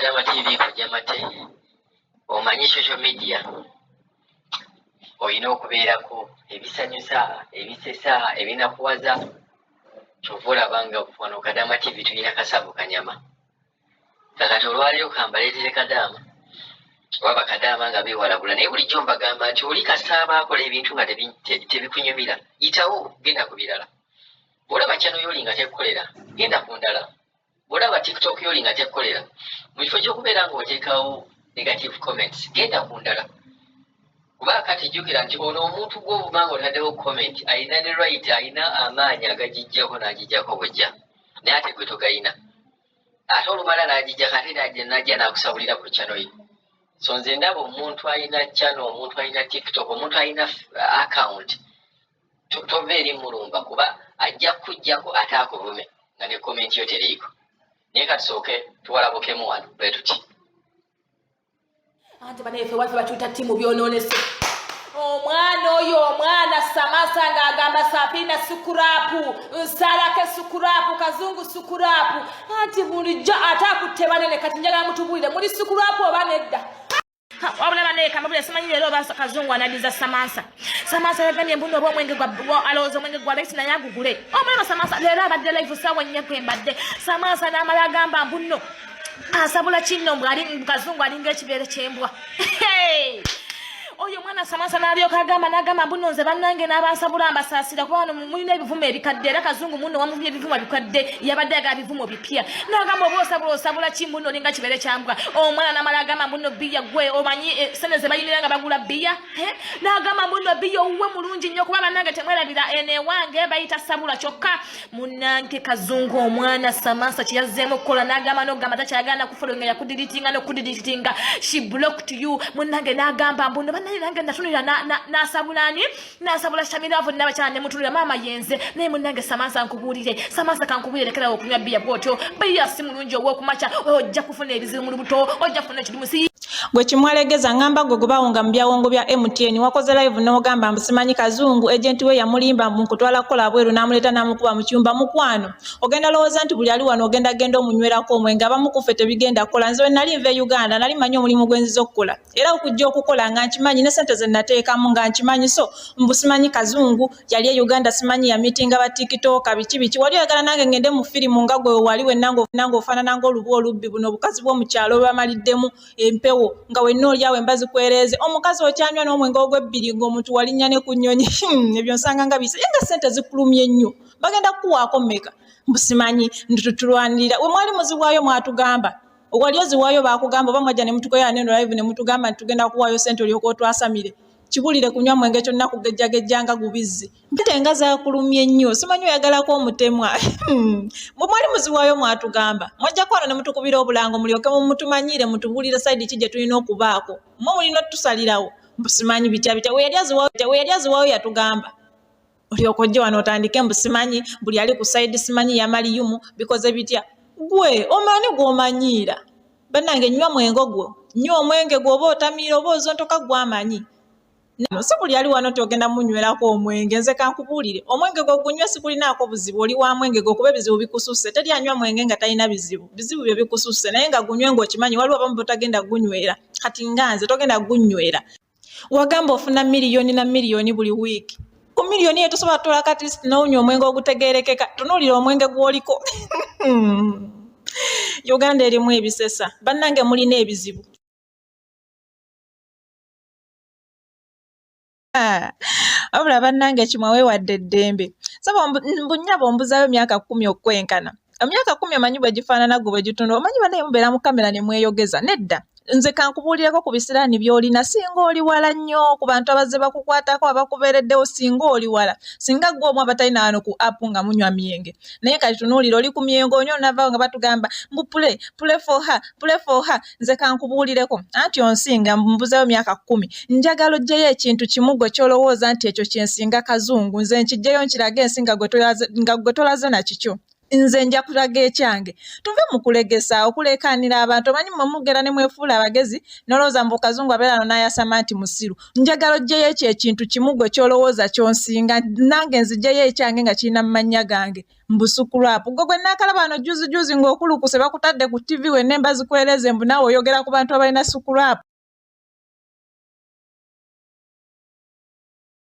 Lwabakadaama TV kujja mate omanyi social media oyina okubeerako ebisanyusa ebisesa ebinakuwaza kyova olabanga wano Kadaama TV tulina kasavu kanyama kakati olwaleero kambaleetere Kadaama Lwabakadaama nga beewalagula naye bulijjo mbagamba nti oli kasaaba akola ebintu nga tebikunyumira yitawo genda ku birala bw'olaba channel yoli nga tekkolera genda ku ndala bw'olaba TikTok yoli nga tekkolera mu kifo ky'okubeera ng'oteekawo negative comments genda ku ndala kuba kati jjukira nti ono omuntu gw'obanga otaddewo comment ayina ne right ayina amaanyi agagijjako n'agijjako bwejja naye ate gwe togayina ate olumala n'agijjako ate najja n'akusabulira ku channel ye so nze ndaba omuntu ayina channel omuntu ayina TikTok omuntu ayina account tova eri mulumba kuba ajja kujjako ate akuvume nga ne comment yo teriiko naye katusooke tuwalabukemu wano bwe tuti ante banefe watu batuita timu byononese omwana oyo omwana Samasa ng'agamba sapina sukurapu nsalake sukurapu kazungu sukurapu anti bulijjo ate akutte banene kati njagala mutubulire muli sukurapu oba nedda wabula baneeka mabule simanyi leero basa kazungu anadiza Samasa yagambye mbuno oba omwenge gwa alowooza omwenge gwa laisi naye agugule omulema Samasa leero abadde live ssaawa nnya kwembadde Samasa n'amala agamba mbuno asabula kinno mbwali kazungu alinga ekibeere kyembwa oyo mwana Samasa n'alyoka agamba mbuno nze bannange n'abansabula mbasaasira kuba wano mulina ebivumo ebikadde era kazungu muno wamuvumye ebivumo bikadde yabadde agaba bivumo bipya n'agamba oba osabula ki mbuno olinga kibeere kyambwa omwana n'amala agamba mbuno bbiya gwe omanyi sene ze bayinira nga bagula bbiya n'agamba mbuno bbiya owuwe mulungi nnyo kuba bannange temwerabira enewange bayita sabula kyokka munnange kazungu omwana Samasa kye yazzeemu okukola n'agamba n'ogamba takyayagala nakufolonga yakudiritinga she blocked you munnange n'agamba mbuno nange natunira nasabulani nasabula Shamiravu n'abakyala ne mutulira mama yenze naye munnange Samasa kankubulire lekera okunywa bbiya bwotyo bbiya si mulungi ow'okumakya ojja kufuna ebizibu mu lubuto ojja kufuna ekidumu gwe kimwalegeza ngamba gwe gubawunga mu byawongo bya MTN wakoze live n'ogamba mbusimanyi kazungu agenti we yamulimba mukutwala kola bweru n'amuleta n'amukuba mu kyumba mukwano ogenda lowooza nti buli ali wano ogenda omunywerako omwenge abamukufe tebigenda kola nze nali nve Uganda nali manyi omulimu gwenziza okukola era okujja okukola nga nkimanyi ne sente ze nateekamu nga nkimanyi so mbusimanyi kazungu yali e Uganda simanyi ya meeting aba TikTok biki wali oyagala nange ngende mu firimu nga gwe wali we nange ofaanana ng'olubu olubbi buno obukazi bw'omu kyalo bamaliddemu empewo nga wenna oli awo embazi kwereze omukazi okyanywa n'omwenge ogw'ebbiri ng'omuntu walinnya ne ku nnyonyi ebyo nsanga nga bise nga sente zikulumye nnyo bagenda kukuwaako mmeka mbusimanyi ntutulwanirira we mwali muziwaayo mwatugamba wali oziwaayo baakugamba oba mwajja ne mutukoya neno live ne mutugamba nti tugenda kuwaayo sente olyoka otwasamire kibulire kunywa mwenge kyonna kugejjagejjanga gubizzi mpite nga zaakulumye nnyo simanyi oyagalako omutemwa bwe mwali muziwaayo mwatugamba mwajja kwano ne mutukubira obulango mulyoke mumutumanyire mutubulire sayidi ki gye tulina okubaako mwe mulina otusalirawo mbusimanyi bitya we yali aziwaayo yatugamba olyoka ojje wano otandike mbusimanyi buli ali ku sayidi simanyi yamaliyumu bikoze bitya gwe omani gw'omanyiira bannange nywa mwengo gwo nywa omwenge gwoba otamiira oba ozontoka gwamanyi si buli ali wano togenda munywerako omwenge nze kankubuulire omwenge gwo gunywa sikulinaako buzibu oli wa mwenge gwo kuba ebizibu bikususse teri anywa mwenge nga talina bizibu byo bikususse naye nga gunywe ng'okimanyi waliwo abamu botagenda gunywera kati nga nze togenda gunywera wagamba ofuna miliyoni na miliyoni buli wiiki ku miliyoni yetu soba tola kati n'onywa omwenge ogutegeerekeka tunuulira omwenge gw'oliko Uganda erimu ebisesa bannange mulina ebizibu abula bannange kimwe weewadde eddembe saba mbunyabo ombuzayo myaka 10 okwenkana emyaka 10 omanyi bwe gifaanana gwe bwe gitundu omanyi banaye mubeera mu kamera ne mweyogeza nedda nze kankubuulireko ku bisiraani by'olina singa oli wala nnyo ku bantu abazze bakukwatako abakubeereddewo singa oli wala singa gwe omu abatalina wano ku apu nga munywa myenge naye kati tunuulira oli ku myenge onyo onavaawo nga batugamba mbu pule for her nze kankubuulireko anti onsinga mbuzayo myaka 10 njagala oggyeyo ekintu kimu gwe kyolowooza nti ekyo kyensinga kazungu nze nkijjeyo nkirage ensi nga gwe tolaze na kikyo nze nja kulaga ekyange tuve mu kulegesa okulekanira abantu omanyi mumugera ne mwefuula abagezi nolowooza mbu Kazungu abeera no n'ayasama nti musiru njagala oggyeyo ekyo ekintu kimu gwe kyolowooza kyonsinga nange nziggyeyo ekyange nga kirina mu mannya gange mbusukurapu gwe naakalaba wano juzi ng'okulukuse bakutadde ku TV wenna emba zikwereze mbu naawe oyogera ku bantu abalina sukurapu